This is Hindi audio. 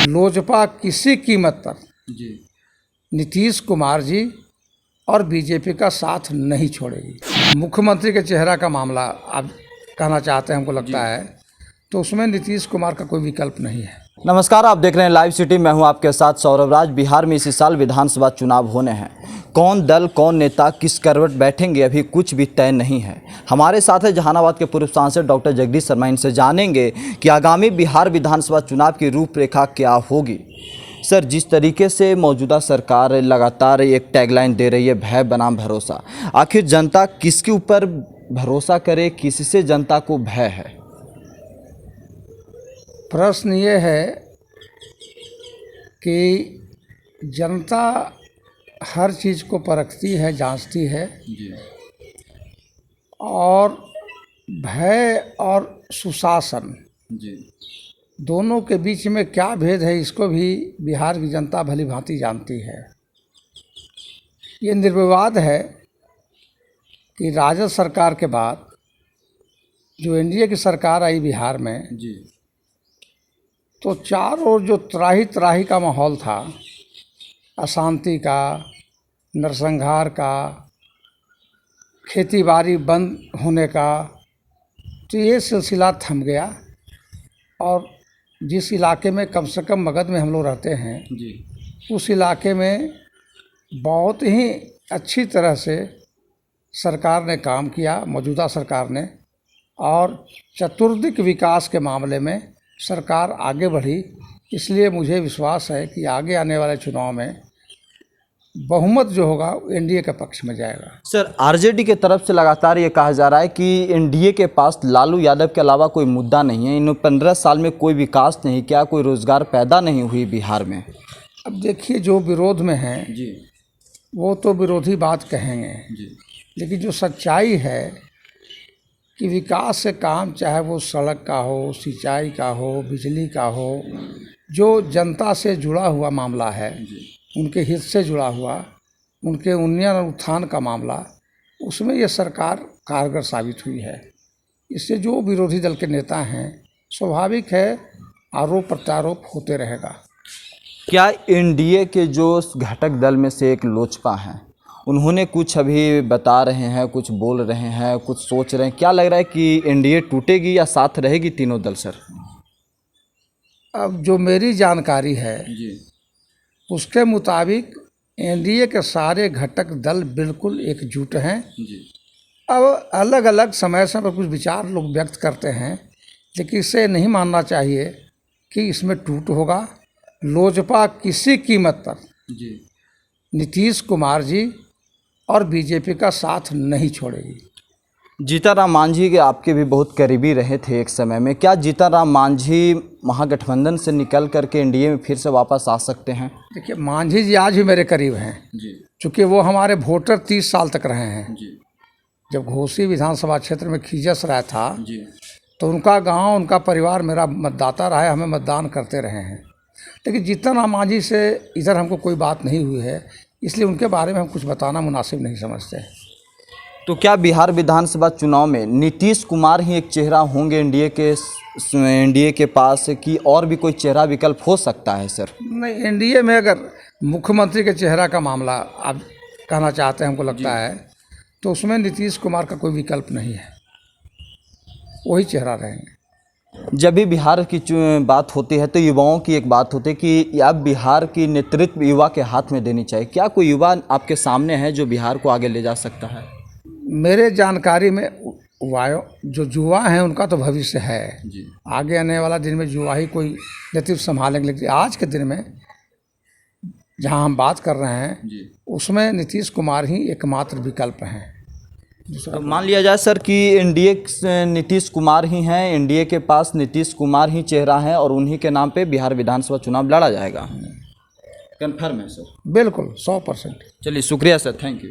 लोजपा किसी कीमत पर जी नीतीश कुमार जी और बीजेपी का साथ नहीं छोड़ेगी। मुख्यमंत्री के चेहरा का मामला आप कहना चाहते हैं, हमको लगता है, तो उसमें नीतीश कुमार का कोई विकल्प नहीं है। नमस्कार, आप देख रहे हैं लाइव सिटी। मैं हूं आपके साथ सौरभ राज। बिहार में इसी साल विधानसभा चुनाव होने हैं। कौन दल, कौन नेता किस करवट बैठेंगे, अभी कुछ भी तय नहीं है। हमारे साथ है जहानाबाद के पूर्व सांसद डॉक्टर जगदीश शर्मा। इनसे जानेंगे कि आगामी बिहार विधानसभा चुनाव की रूपरेखा क्या होगी। सर, जिस तरीके से मौजूदा सरकार लगातार एक टैगलाइन दे रही है, भय बनाम भरोसा, आखिर जनता किसके ऊपर भरोसा करे, किससे जनता को भय है? प्रश्न ये है कि जनता हर चीज़ को परखती है, जांचती है, और भय और सुशासन दोनों के बीच में क्या भेद है, इसको भी बिहार की जनता भली भांति जानती है। ये निर्विवाद है कि राजद सरकार के बाद जो एनडीए की सरकार आई बिहार में, तो चारों ओर जो त्राही त्राही का माहौल था, अशांति का, नरसंहार का, खेती बाड़ी बंद होने का, तो ये सिलसिला थम गया। और जिस इलाके में कम से कम मगध में हम लोग रहते हैं, उस इलाके में बहुत ही अच्छी तरह से सरकार ने काम किया, मौजूदा सरकार ने, और चतुर्दिक विकास के मामले में सरकार आगे बढ़ी। इसलिए मुझे विश्वास है कि आगे आने वाले चुनाव में बहुमत जो होगा एनडीए के पक्ष में जाएगा। सर, आरजेडी के तरफ से लगातार ये कहा जा रहा है कि एनडीए के पास लालू यादव के अलावा कोई मुद्दा नहीं है। इन 15 साल में कोई विकास नहीं किया, कोई रोजगार पैदा नहीं हुई बिहार में। अब देखिए, जो विरोध में हैं वो तो विरोधी बात कहेंगे, लेकिन जो सच्चाई है कि विकास से काम, चाहे वो सड़क का हो, सिंचाई का हो, बिजली का हो, जो जनता से जुड़ा हुआ मामला है, उनके हित से जुड़ा हुआ, उनके उन्नयन और उत्थान का मामला, उसमें ये सरकार कारगर साबित हुई है। इससे जो विरोधी दल के नेता हैं, स्वाभाविक है आरोप प्रत्यारोप होते रहेगा। क्या एनडीए के जो घटक दल में से एक लोजपा हैं, उन्होंने कुछ अभी बता रहे हैं, कुछ बोल रहे हैं, कुछ सोच रहे हैं? क्या लग रहा है कि एनडीए टूटेगी या साथ रहेगी तीनों दल? सर, अब जो मेरी जानकारी है उसके मुताबिक एनडीए के सारे घटक दल बिल्कुल एकजुट हैं। अब अलग अलग समय पर कुछ विचार लोग व्यक्त करते हैं, लेकिन इसे नहीं मानना चाहिए कि इसमें टूट होगा। लोजपा किसी कीमत पर नीतीश कुमार जी और बीजेपी का साथ नहीं छोड़ेगी। जीतनराम मांझी के आपके भी बहुत करीबी रहे थे एक समय में। क्या जीतनराम मांझी महागठबंधन से निकल करके एनडीए में फिर से वापस आ सकते हैं? देखिए, मांझी जी आज भी मेरे करीब हैं, चूँकि वो हमारे वोटर 30 साल तक रहे हैं। जब घोसी विधानसभा क्षेत्र में खीजस राय था, तो उनका गांव, उनका परिवार मेरा मतदाता रहा है, हमें मतदान करते रहे हैं। लेकिन जीतनराम मांझी से इधर हमको कोई बात नहीं हुई है, इसलिए उनके बारे में हम कुछ बताना मुनासिब नहीं समझते। तो क्या बिहार विधानसभा चुनाव में नीतीश कुमार ही एक चेहरा होंगे एनडीए के पास, कि और भी कोई चेहरा विकल्प हो सकता है? सर नहीं, एनडीए में अगर मुख्यमंत्री के चेहरा का मामला आप कहना चाहते हैं, हमको लगता है, तो उसमें नीतीश कुमार का कोई विकल्प नहीं है, वही चेहरा रहेंगे। जब भी बिहार की बात होती है तो युवाओं की एक बात होती है कि अब बिहार की नेतृत्व युवा के हाथ में देनी चाहिए। क्या कोई युवा आपके सामने है जो बिहार को आगे ले जा सकता है? मेरे जानकारी में जो युवा हैं उनका तो भविष्य है। आगे आने वाला दिन में युवा ही कोई नेतृत्व संभालेंगे, लेकिन आज के दिन में जहां हम बात कर रहे हैं उसमें नीतीश कुमार ही एकमात्र विकल्प हैं। तो मान लिया जाए सर कि एनडीए नीतीश कुमार ही हैं, एनडीए के पास नीतीश कुमार ही चेहरा है और उन्हीं के नाम पे बिहार विधानसभा चुनाव लड़ा जाएगा। कन्फर्म है सर? बिल्कुल 100%। चलिए, शुक्रिया सर, थैंक यू।